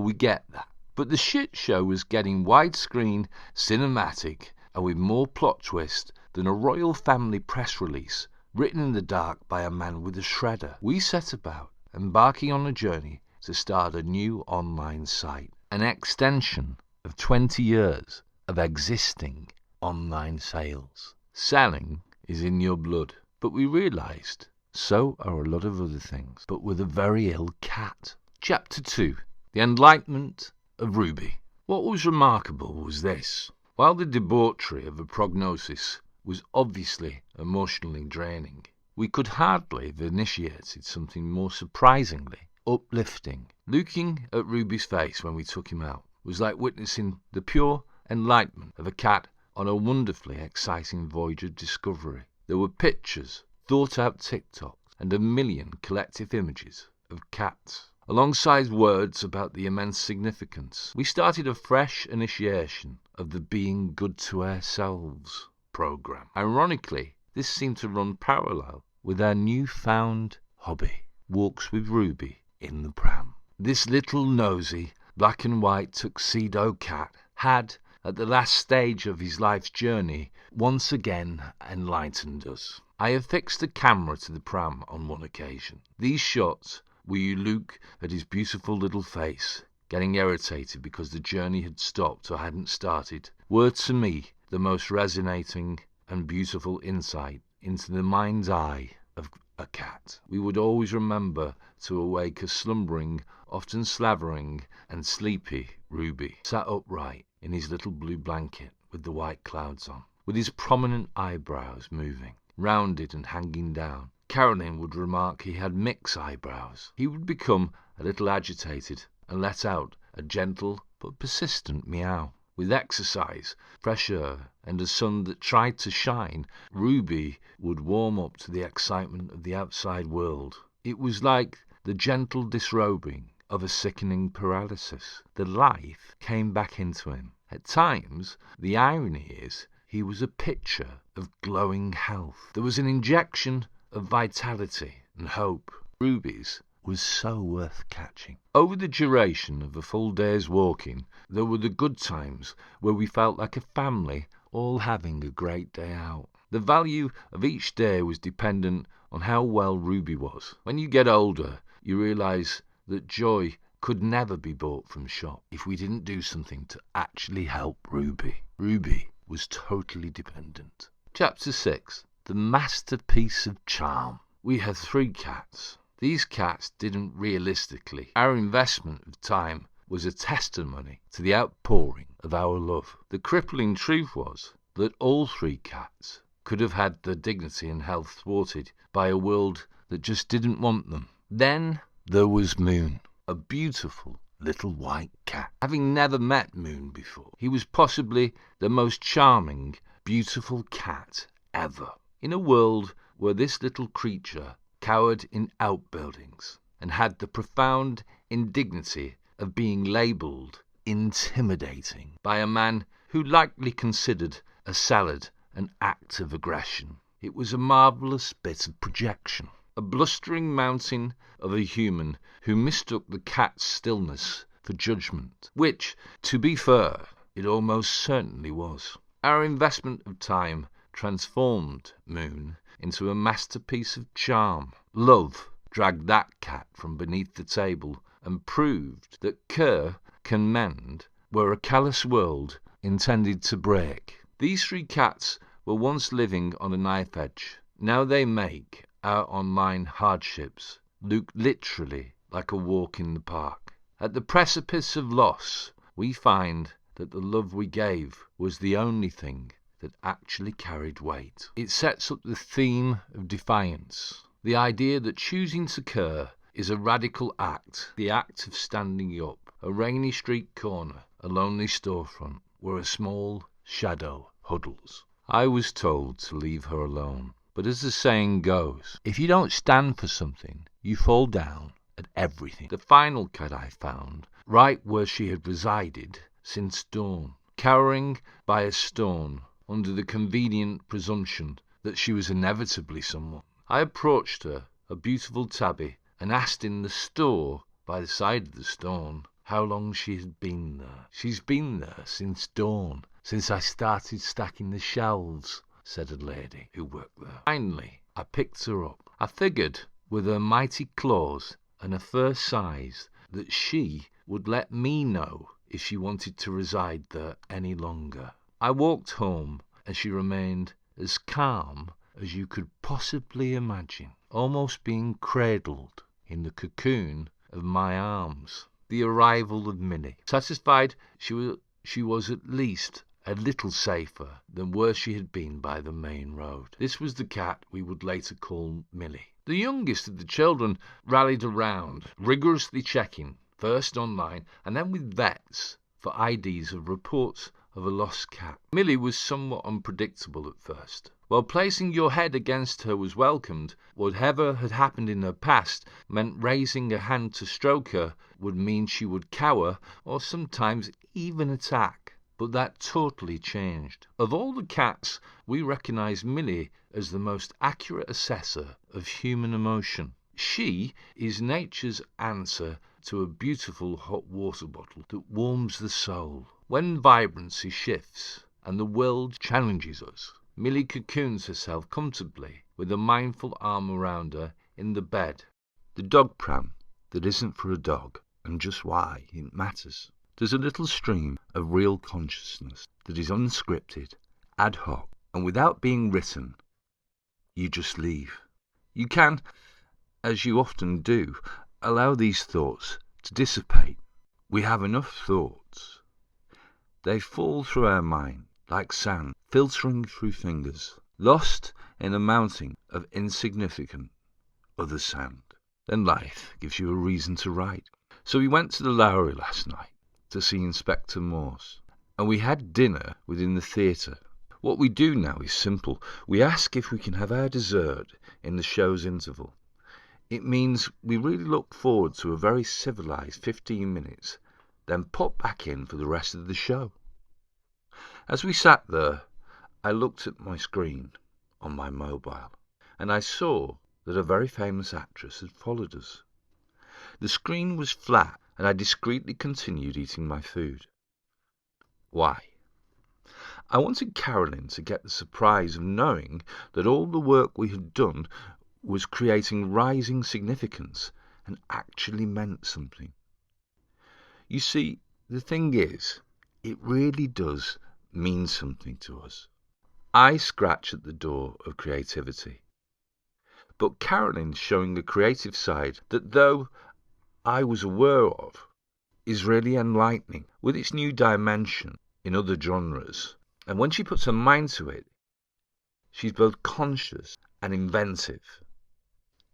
We get that. But the shit show was getting widescreen, cinematic, and with more plot twist than a royal family press release written in the dark by a man with a shredder. We set about embarking on a journey to start a new online site, an extension of 20 years of existing online sales. Selling is in your blood, but we realised so are a lot of other things, but with a very ill cat. Chapter 2. The Enlightenment of Ruby. What was remarkable was this. While the debauchery of a prognosis was obviously emotionally draining, we could hardly have initiated something more surprisingly uplifting. Looking at Ruby's face when we took him out was like witnessing the pure enlightenment of a cat on a wonderfully exciting voyage of discovery. There were pictures, thought-out TikToks, and a million collective images of cats, alongside words about the immense significance. We started a fresh initiation of the Being Good to Ourselves program. Ironically, this seemed to run parallel with our newfound hobby, walks with Ruby in the pram. This little nosy, black and white tuxedo cat had, at the last stage of his life's journey, once again enlightened us. I affixed a camera to the pram on one occasion. These shots where you look at his beautiful little face, getting irritated because the journey had stopped or hadn't started, were to me the most resonating and beautiful insight into the mind's eye of a cat. We would always remember to awake a slumbering, often slavering and sleepy Ruby, sat upright in his little blue blanket with the white clouds on, with his prominent eyebrows moving, rounded and hanging down. Caroline would remark he had mixed eyebrows. He would become a little agitated and let out a gentle but persistent meow. With exercise, fresh air, and a sun that tried to shine, Ruby would warm up to the excitement of the outside world. It was like the gentle disrobing of a sickening paralysis. The life came back into him. At times, the irony is, he was a picture of glowing health. There was an injection of vitality and hope. Ruby's was so worth catching. Over the duration of a full day's walking, there were the good times where we felt like a family all having a great day out. The value of each day was dependent on how well Ruby was. When you get older, you realise that joy could never be bought from shop if we didn't do something to actually help Ruby. Ruby was totally dependent. Chapter 6. The Masterpiece of Charm. We had 3 cats. These cats didn't realistically. Our investment of time was a testimony to the outpouring of our love. The crippling truth was that all 3 cats could have had their dignity and health thwarted by a world that just didn't want them. Then there was Moon, a beautiful little white cat. Having never met Moon before, he was possibly the most charming, beautiful cat ever. In a world where this little creature cowered in outbuildings and had the profound indignity of being labelled intimidating by a man who likely considered a salad an act of aggression. It was a marvellous bit of projection. A blustering mountain of a human who mistook the cat's stillness for judgment, which, to be fair, it almost certainly was. Our investment of time transformed Moon into a masterpiece of charm. Love dragged that cat from beneath the table and proved that care can mend where a callous world intended to break. These 3 cats were once living on a knife edge. Now they make our online hardships look literally like a walk in the park. At the precipice of loss, we find that the love we gave was the only thing that actually carried weight. It sets up the theme of defiance, the idea that choosing to care is a radical act, the act of standing up. A rainy street corner, a lonely storefront, where a small shadow huddles. I was told to leave her alone, but as the saying goes, if you don't stand for something, you fall down at everything. The final cat I found, right where she had resided since dawn, cowering by a stone, under the convenient presumption that she was inevitably someone. I approached her, a beautiful tabby, and asked in the store by the side of the stone how long she had been there. "She's been there since dawn, since I started stacking the shelves," said a lady who worked there. Finally, I picked her up. I figured, with her mighty claws and her fur size, that she would let me know if she wanted to reside there any longer. I walked home, and she remained as calm as you could possibly imagine, almost being cradled in the cocoon of my arms. The arrival of Millie. Satisfied she was at least a little safer than where she had been by the main road. This was the cat we would later call Millie. The youngest of the children rallied around, rigorously checking, first online and then with vets, for IDs of reports of a lost cat. Millie was somewhat unpredictable at first. While placing your head against her was welcomed, whatever had happened in her past meant raising a hand to stroke her would mean she would cower or sometimes even attack. But that totally changed. Of all the cats, we recognise Millie as the most accurate assessor of human emotion. She is nature's answer to a beautiful hot water bottle that warms the soul. When vibrancy shifts and the world challenges us, Millie cocoons herself comfortably with a mindful arm around her in the bed. The dog pram that isn't for a dog, and just why it matters. There's a little stream of real consciousness that is unscripted, ad hoc, and without being written, you just leave. You can, as you often do, allow these thoughts to dissipate. We have enough thoughts. They fall through our mind like sand, filtering through fingers, lost in a mountain of insignificant other sand. Then life gives you a reason to write. So we went to the Lowry last night to see Inspector Morse, and we had dinner within the theatre. What we do now is simple. We ask if we can have our dessert in the show's interval. It means we really look forward to a very civilised 15 minutes, then pop back in for the rest of the show. As we sat there, I looked at my screen on my mobile, and I saw that a very famous actress had followed us. The screen was flat, and I discreetly continued eating my food. Why? I wanted Carolyn to get the surprise of knowing that all the work we had done was creating rising significance and actually meant something. You see, the thing is, it really does mean something to us. I scratch at the door of creativity, but Carolyn's showing a creative side that, though I was aware of, is really enlightening with its new dimension in other genres. And when she puts her mind to it, she's both conscious and inventive.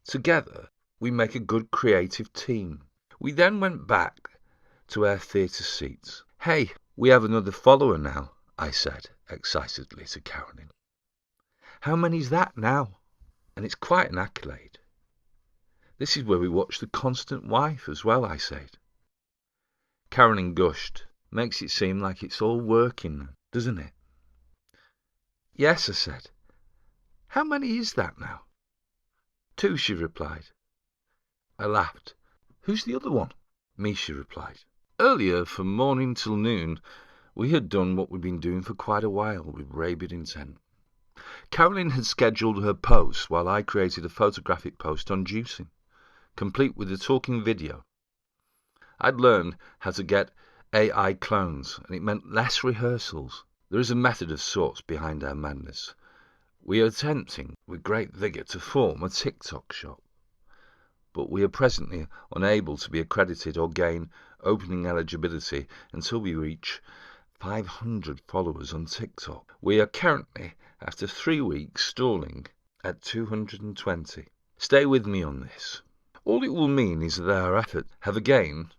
Together, we make a good creative team. We then went back to our theatre seats. "Hey, we have another follower now," I said excitedly to Carolyn. "How many's that now?" "And it's quite an accolade." "This is where we watch The Constant Wife as well," I said. Carolyn gushed. "Makes it seem like it's all working, doesn't it?" "Yes," I said. "How many is that now?" "2, she replied. I laughed. "Who's the other one?" "Me," she replied. Earlier, from morning till noon, we had done what we'd been doing for quite a while with rabid intent. Carolyn had scheduled her post while I created a photographic post on juicing, complete with a talking video. I'd learned how to get AI clones, and it meant less rehearsals. There is a method of sorts behind our madness. We are attempting with great vigour to form a TikTok shop, but we are presently unable to be accredited or gain opening eligibility until we reach 500 followers on TikTok. We are currently, after 3 weeks, stalling at 220. Stay with me on this. All it will mean is that our efforts have again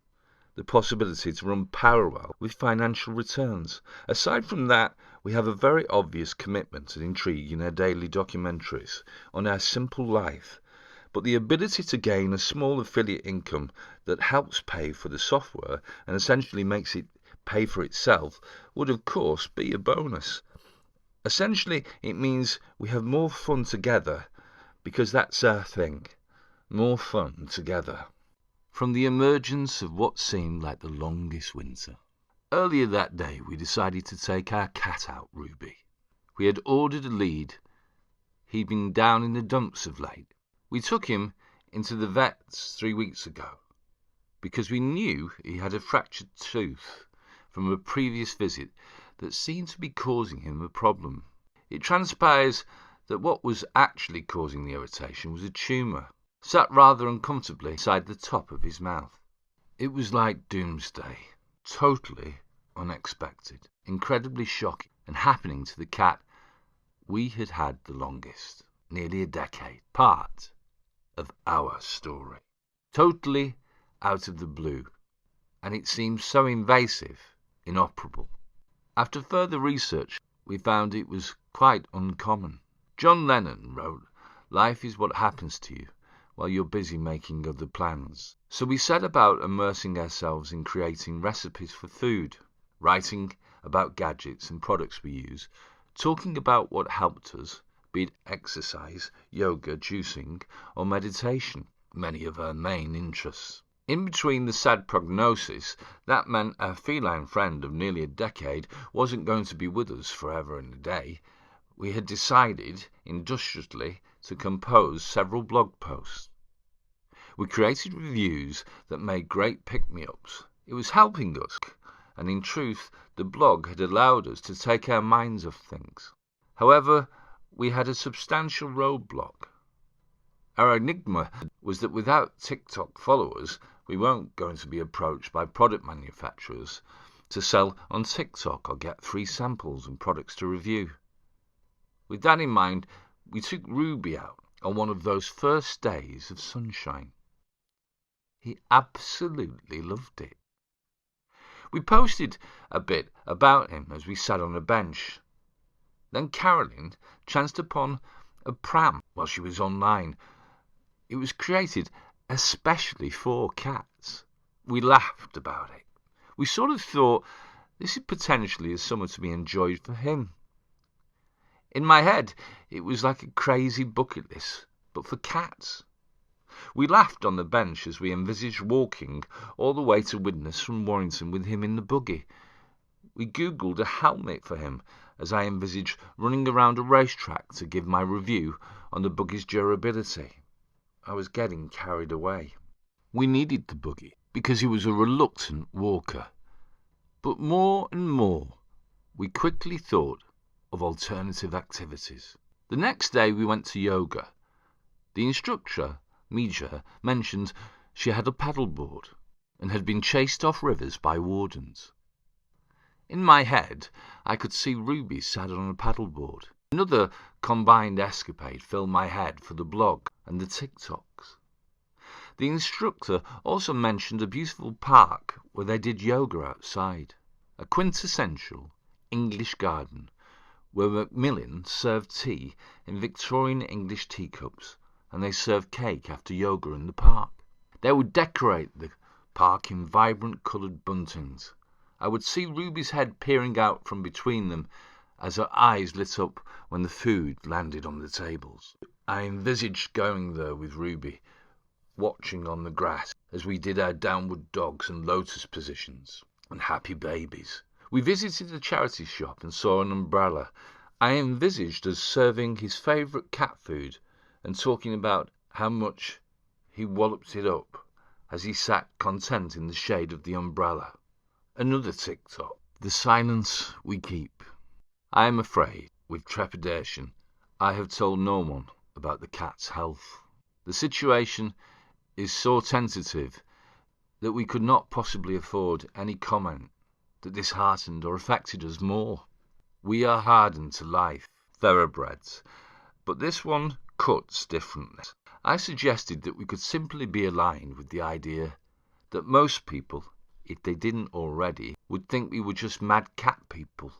the possibility to run parallel with financial returns. Aside from that, we have a very obvious commitment and intrigue in our daily documentaries on our simple life, but the ability to gain a small affiliate income that helps pay for the software and essentially makes it pay for itself would of course be a bonus. Essentially, it means we have more fun together, because that's our thing. More fun together. from the emergence of what seemed like the longest winter. Earlier that day we decided to take our cat out, Ruby. We had ordered a lead. He'd been down in the dumps of late. We took him into the vet's 3 weeks ago, because we knew he had a fractured tooth from a previous visit that seemed to be causing him a problem. It transpires that what was actually causing the irritation was a tumour, sat rather uncomfortably inside the top of his mouth. It was like doomsday, totally unexpected, incredibly shocking, and happening to the cat we had had the longest, nearly a decade, part of our story. Totally out of the blue, and it seemed so invasive, inoperable. After further research, we found it was quite uncommon. John Lennon wrote, "Life is what happens to you while you're busy making other plans." So we set about immersing ourselves in creating recipes for food, writing about gadgets and products we use, talking about what helped us, be it exercise, yoga, juicing, or meditation, many of our main interests. In between the sad prognosis, that meant our feline friend of nearly a decade wasn't going to be with us forever and a day. We had decided, industriously, to compose several blog posts. We created reviews that made great pick-me-ups. It was helping us, and in truth, the blog had allowed us to take our minds off things. However, we had a substantial roadblock. Our enigma was that without TikTok followers, we weren't going to be approached by product manufacturers to sell on TikTok or get free samples and products to review. With that in mind, we took Ruby out on one of those first days of sunshine. He absolutely loved it. We posted a bit about him as we sat on a bench. Then Carolyn chanced upon a pram while she was online. It was created especially for cats. We laughed about it. We sort of thought this is potentially a summer to be enjoyed for him. In my head, it was like a crazy bucket list, but for cats. We laughed on the bench as we envisaged walking all the way to Widnes from Warrington with him in the buggy. We Googled a helmet for him as I envisaged running around a racetrack to give my review on the buggy's durability. I was getting carried away. We needed the buggy because he was a reluctant walker. But more and more, we quickly thought of alternative activities. The next day we went to yoga. The instructor, Mija, mentioned she had a paddleboard and had been chased off rivers by wardens. In my head, I could see Ruby sat on a paddleboard. Another combined escapade filled my head for the blog and the TikToks. The instructor also mentioned a beautiful park where they did yoga outside, a quintessential English garden where Macmillan served tea in Victorian English teacups, and they served cake after yoga in the park. They would decorate the park in vibrant coloured buntings. I would see Ruby's head peering out from between them as her eyes lit up when the food landed on the tables. I envisaged going there with Ruby, watching on the grass as we did our downward dogs and lotus positions and happy babies. We visited a charity shop and saw an umbrella. I envisaged us serving his favourite cat food and talking about how much he walloped it up as he sat content in the shade of the umbrella. Another TikTok. The silence we keep. I am afraid, with trepidation, I have told no one about the cat's health. The situation is so tentative that we could not possibly afford any comment that disheartened or affected us more. We are hardened to life, thoroughbreds, but this one cuts differently. I suggested that we could simply be aligned with the idea that most people, if they didn't already, would think we were just mad cat people.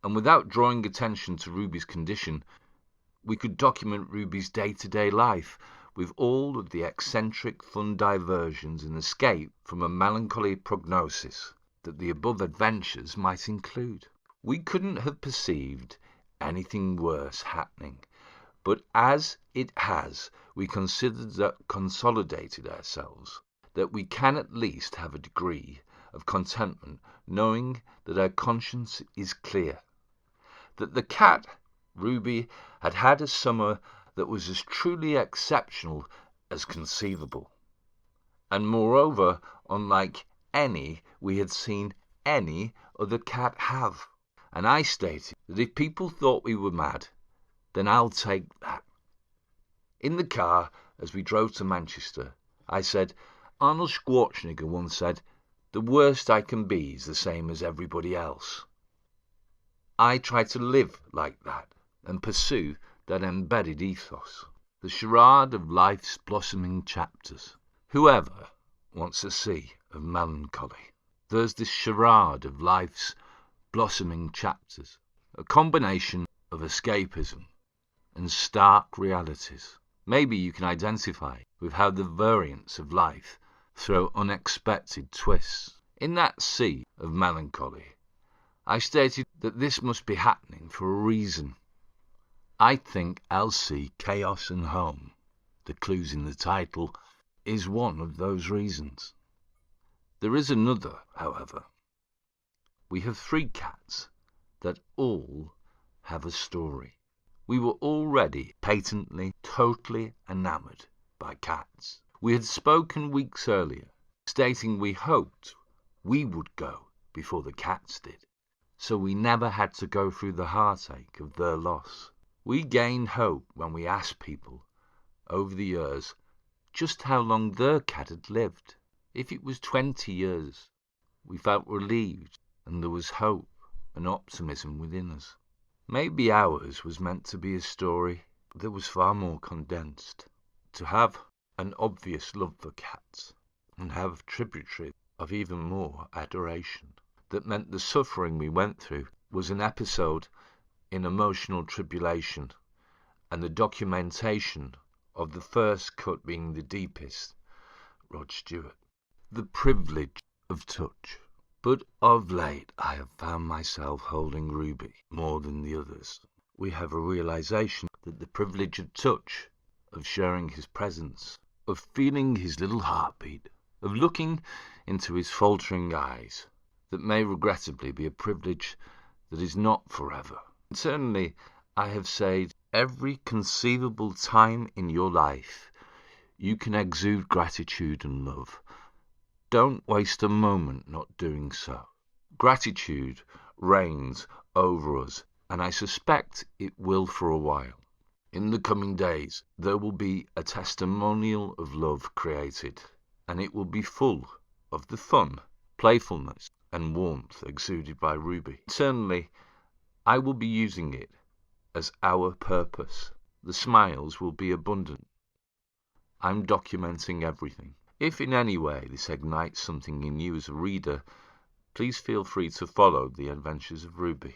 And without drawing attention to Ruby's condition, we could document Ruby's day-to-day life with all of the eccentric fun diversions and escape from a melancholy prognosis that the above adventures might include. We couldn't have perceived anything worse happening, but as it has, we consolidated ourselves that we can at least have a degree of contentment knowing that our conscience is clear, that the cat, Ruby, had had a summer that was as truly exceptional as conceivable, and moreover unlike any we had seen any other cat have. And I stated that if people thought we were mad, then I'll take that. In the car, as we drove to Manchester, I said, Arnold Schwarzenegger once said, the worst I can be is the same as everybody else. I try to live like that and pursue that embedded ethos, the charade of life's blossoming chapters. Whoever wants a sea of melancholy, there's this charade of life's blossoming chapters, a combination of escapism and stark realities. Maybe you can identify with how the variants of life throw unexpected twists. In that sea of melancholy, I stated that this must be happening for a reason. I think I'll see chaos and home, the clues in the title, is one of those reasons. There is another, however. We have 3 cats that all have a story. We were already patently, totally enamoured by cats. We had spoken weeks earlier, stating we hoped we would go before the cats did, so we never had to go through the heartache of their loss. We gained hope when we asked people, over the years, just how long their cat had lived. If it was 20 years, we felt relieved, and there was hope and optimism within us. Maybe ours was meant to be a story that was far more condensed, to have an obvious love for cats, and have tributaries of even more adoration. That meant the suffering we went through was an episode in emotional tribulation, and the documentation of the first cut being the deepest, Rod Stewart. The privilege of touch. But of late I have found myself holding Ruby more than the others. We have a realization that the privilege of touch, of sharing his presence, of feeling his little heartbeat, of looking into his faltering eyes, that may regrettably be a privilege that is not forever. Internally, I have said, every conceivable time in your life, you can exude gratitude and love. Don't waste a moment not doing so. Gratitude reigns over us, and I suspect it will for a while. In the coming days, there will be a testimonial of love created, and it will be full of the fun, playfulness, and warmth exuded by Ruby. Internally, I will be using it as our purpose. The smiles will be abundant. I'm documenting everything. If in any way this ignites something in you as a reader, please feel free to follow the adventures of Ruby.